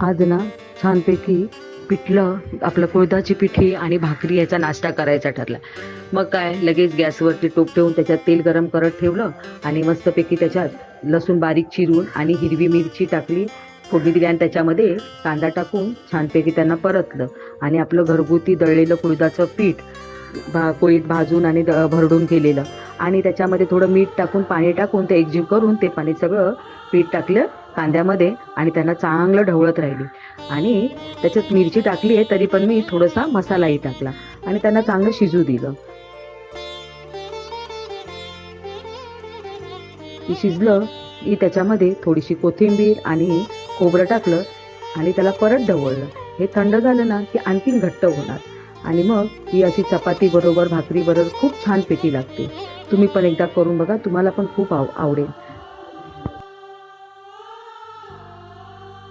आज ना छानपैकी पिठलं आपलं कुळथाची पिठी आणि भाकरी याचा नाश्ता करायचा ठरला. मग काय लगेच गॅसवरती टोप ठेवून त्याच्यात तेल गरम करत ठेवलं आणि मस्तपैकी त्याच्यात लसूण बारीक चिरून आणि हिरवी मिरची टाकली, फोडणी दिली आणि त्याच्यामध्ये कांदा टाकून छानपैकी त्यांना परतलं आणि आपलं घरगुती दळलेलं कुळथाचं पीठ पोळीत भाजून आणि भरडून केलेलं आणि त्याच्यामध्ये थोडं मीठ टाकून पाणी टाकून ते एकजीव करून ते पाणी सगळं पीठ टाकलं कांद्यामध्ये आणि त्यांना चांगलं ढवळत राहिली आणि त्याच्यात मिरची टाकली आहे तरी पण मी थोडासा मसालाही टाकला आणि त्यांना चांगलं शिजू दिलं. ते शिजलं की त्याच्यामध्ये थोडीशी कोथिंबीर आणि खोबरं टाकलं आणि त्याला परत ढवळलं. हे थंड झालं ना की आणखीन घट्ट होणार आणि मग ही अशी चपाती बरोबर भाकरी बरोबर खूप छान पैकी लागते. तुम्ही पण एकदा करून बघा, तुम्हाला पण खूप आवडेल.